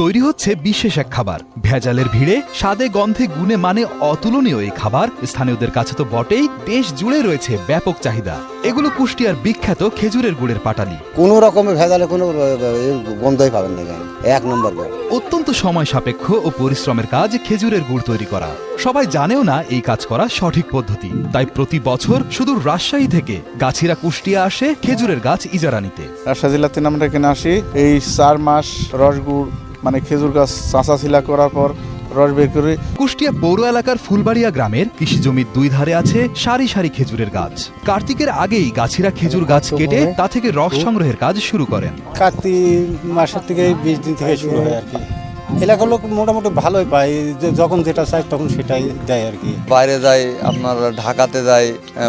তৈরি হচ্ছে বিশেষ এক খাবার। ভেজালের ভিড়ে স্বাদে গন্ধে গুণে মানে অতুলনীয় এই খাবার স্থানীয়দের কাছে তো বটেই, দেশ জুড়ে রয়েছে ব্যাপক চাহিদা। এগুলো কুষ্টিয়ার বিখ্যাত খেজুরের গুড়ের পাটালি। কোনো রকমের ভেজালে কোনো গন্ধই পাবেন না, এক নম্বর। অত্যন্ত সময় সাপেক্ষ ও পরিশ্রমের কাজ খেজুরের গুড় তৈরি করা। সবাই জানেও না এই কাজ করা সঠিক পদ্ধতি, তাই প্রতি বছর শুধু রাজশাহী থেকে গাছিরা কুষ্টিয়া আসে খেজুরের গাছ ইজারা নিতে। রাজশাহী জেলা থেকে আমরা এখানে আসি, এই 4 মাস রসগুড় মানে খেজুর গাছ চাষা ছিলা করার পর রস বের করে। কুষ্টিয়া পৌর এলাকার ফুলবাড়িয়া গ্রামের কৃষি জমির দুই ধারে আছে সারি সারি খেজুরের গাছ। কার্তিকের আগেই গাছিরা খেজুর গাছ কেটে তা থেকে রস সংগ্রহের কাজ শুরু করেন। কার্তিক মাসের থেকে 20 দিন থেকে শুরু হয় আর কি। এলাকার লোক মোটামুটি ভালোই পায়, যখন যেটা চাই তখন সেটাই দেয় আর কি। বাইরে যাই, আপনার ঢাকাতে যাই,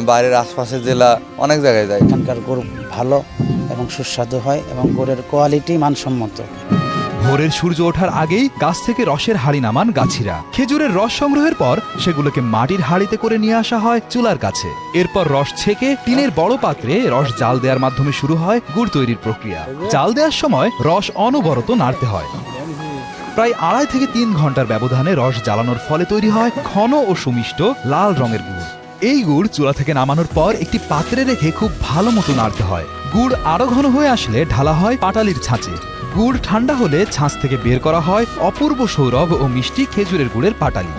বাইরের আশপাশের জেলা অনেক জায়গায় যাই। এখানকার গুড় ভালো এবং সুস্বাদু হয় এবং গুড়ের কোয়ালিটি মানসম্মত। ভোরের সূর্য ওঠার আগেই গাছ থেকে রসের হাড়ি নামান গাছিরা। খেজুরের রস সংগ্রহের পর সেগুলোকে মাটির হাড়িতে করে নিয়ে আসা হয় চুলার কাছে। এরপর রস ছেঁকে টিনের বড় পাত্রে রস জাল দেওয়ার মাধ্যমে শুরু হয় গুড় তৈরির প্রক্রিয়া। জাল দেওয়ার সময় রস অনবরত নাড়তে হয়। প্রায় 2.5 থেকে 3 ঘন্টার ব্যবধানে রস জ্বালানোর ফলে তৈরি হয় ঘন ও সুমিষ্ট লাল রঙের গুড়। এই গুড় চুলা থেকে নামানোর পর একটি পাত্রে রেখে খুব ভালো মতো নাড়তে হয়। গুড় আরো ঘন হয়ে আসলে ঢালা হয় পাটালির ছাঁচে। গুড় ঠান্ডা হলে ছাঁচ থেকে বের করা হয় অপূর্ব সৌরভ ও মিষ্টি খেজুরের গুড়ের পাটালি।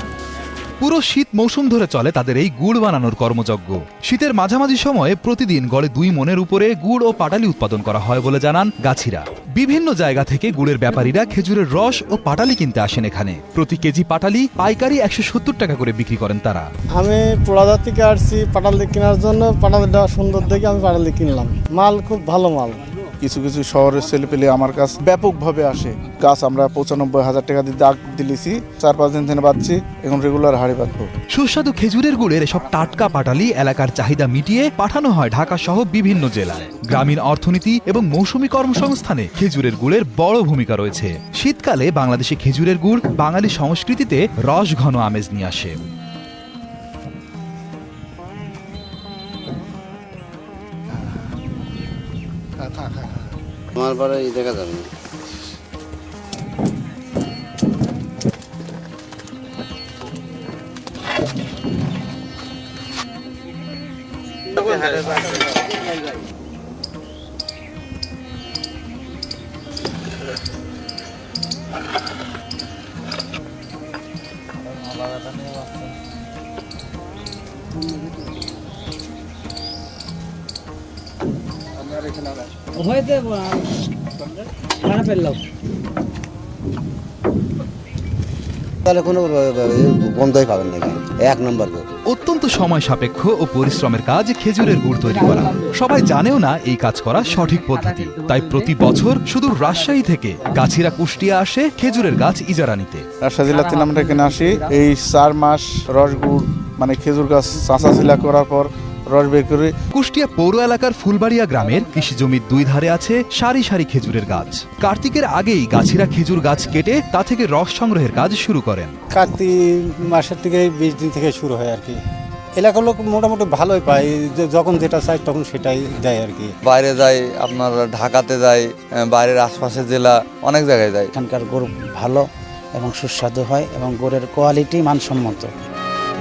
পুরো শীত মৌসুম ধরে চলে তাদের এই গুড় বানানোর কর্মযজ্ঞ। শীতের মাঝামাঝি সময়ে প্রতিদিন গড়ে 2 মনের উপরে গুড় ও পাটালি উৎপাদন করা হয় বলে জানান গাছিরা। বিভিন্ন জায়গা থেকে গুড়ের ব্যাপারীরা খেজুরের রস ও পাটালি কিনতে আসেন এখানে। প্রতি কেজি পাটালি পাইকারি 170 টাকা করে বিক্রি করেন তারা। আমি পোড়াদার থেকে আসছি পাটালি কেনার জন্য। পাটালিটা সুন্দর দেখে আমি পাটালি কিনলাম। মাল খুব ভালো মাল। কিছু কিছু শহরের ছেলে পেলে আমার কাছে ব্যাপকভাবে আসে। গাছ আমরা 95,000 টাকা দিয়ে দাগ দিলেছি, 4-5 দিন থেকে বাঁধছি, এখন রেগুলার হাড়ি বাঁধবো। সুস্বাদু খেজুরের গুড়ের এসব টাটকা পাটালি এলাকার চাহিদা মিটিয়ে পাঠানো হয় ঢাকা সহ বিভিন্ন জেলায়। গ্রামীণ অর্থনীতি এবং মৌসুমী কর্মসংস্থানে খেজুরের গুড়ের বড় ভূমিকা রয়েছে। শীতকালে বাংলাদেশে খেজুরের গুড় বাঙালি সংস্কৃতিতে রস ঘন আমেজ নিয়ে আসে। আমার পরে দেখা যাবে না। তাহলে কোনো গন্ধই পাবেন না, এক নম্বর। অত্যন্ত সময় সাপেক্ষ ও পরিশ্রমের কাজ খেজুরের গুড় তৈরি করা। সবাই জানেও না এই কাজ করা সঠিক পদ্ধতি, তাই প্রতি বছর শুধু রাজশাহী থেকে গাছিরা কুষ্টিয়া আসে খেজুরের গাছ ইজারা নিতে। রাজশাহী জেলা থেকে আমরা এখানে আসি, এই 4 মাস রসগুড় মানে খেজুর গাছ চাষা ছিলা করার পর রস বের করে। কুষ্টিয়া পৌর এলাকার ফুলবাড়িয়া গ্রামের কৃষি জমির দুই ধারে আছে সারি সারি খেজুরের গাছ। কার্তিকের আগেই গাছিরা খেজুর গাছ কেটে তা থেকে রস সংগ্রহের কাজ শুরু করেন। কার্তিক মাসের থেকে 20 দিন থেকে শুরু হয় আর কি। এলাকার লোক মোটামুটি ভালোই পায়, যখন যেটা চাই তখন সেটাই দেয় আর কি। বাইরে যাই, আপনার ঢাকাতে যাই, বাইরের আশপাশের জেলা অনেক জায়গায় যাই। এখানকার গুড় ভালো এবং সুস্বাদু হয় এবং গুড়ের কোয়ালিটি মানসম্মত।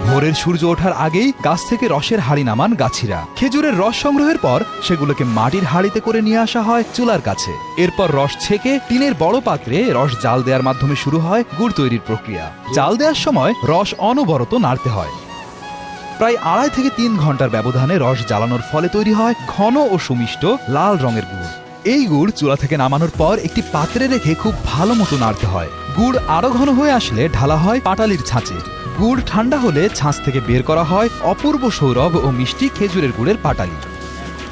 ভোরের সূর্য ওঠার আগেই গাছ থেকে রসের হাড়ি নামান গাছিরা। খেজুরের রস সংগ্রহের পর সেগুলোকে মাটির হাড়িতে করে নিয়ে আসা হয় চুলার কাছে। এরপর রস ছেঁকে টিনের বড় পাত্রে রস জাল দেওয়ার মাধ্যমে শুরু হয় গুড় তৈরির প্রক্রিয়া। জাল দেওয়ার সময় রস অনবরত নাড়তে হয়। প্রায় 2.5 থেকে 3 ঘন্টার ব্যবধানে রস জ্বালানোর ফলে তৈরি হয় ঘন ও সুমিষ্ট লাল রঙের গুড়। এই গুড় চুলা থেকে নামানোর পর একটি পাত্রে রেখে খুব ভালো মতো নাড়তে হয়। গুড় আরো ঘন হয়ে আসলে ঢালা হয় পাটালির ছাঁচে। গুড় ঠান্ডা হলে ছাঁচ থেকে বের করা হয় অপূর্ব সৌরভ ও মিষ্টি খেজুরের গুড়ের পাটালি।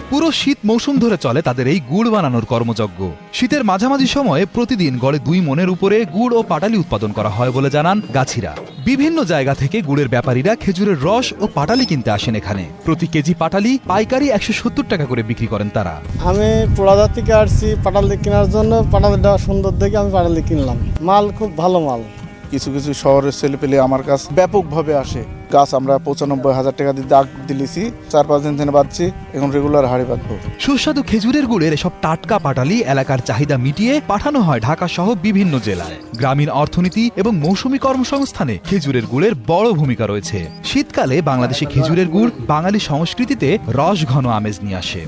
পুরো শীত মৌসুম ধরে চলে তাদের এই গুড় বানানোর কর্মযজ্ঞ। শীতের মাঝামাঝি সময়ে প্রতিদিন গড়ে 2 মনের উপরে গুড় ও পাটালি উৎপাদন করা হয় বলে জানান গাছিরা। বিভিন্ন জায়গা থেকে গুড়ের ব্যাপারীরা খেজুরের রস ও পাটালি কিনতে আসেন এখানে। প্রতি কেজি পাটালি পাইকারি 170 টাকা করে বিক্রি করেন তারা। আমি পোড়াদার থেকে আসছি পাটালি কেনার জন্য। পাটালিটা সুন্দর দেখে আমি পাটালি কিনলাম। মাল খুব ভালো মাল। কিছু কিছু শহরের ছেলে পেলে আমার কাছে ব্যাপকভাবে আসে। গাছ আমরা 95,000 টাকা দিয়ে দাগ দিলেছি, 4-5 দিন থেকে বাঁধছি, এখন রেগুলার হাড়ি বাঁধবো। সুস্বাদু খেজুরের গুড়ের এসব টাটকা পাটালি এলাকার চাহিদা মিটিয়ে পাঠানো হয় ঢাকা সহ বিভিন্ন জেলায়। গ্রামীণ অর্থনীতি এবং মৌসুমী কর্মসংস্থানে খেজুরের গুড়ের বড় ভূমিকা রয়েছে। শীতকালে বাংলাদেশে খেজুরের গুড় বাঙালি সংস্কৃতিতে রস ঘন আমেজ নিয়ে আসে।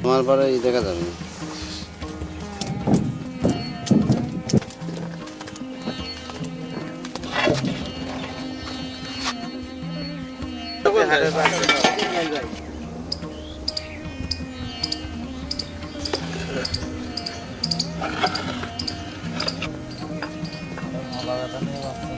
আমার পরে দেখা যাবে না।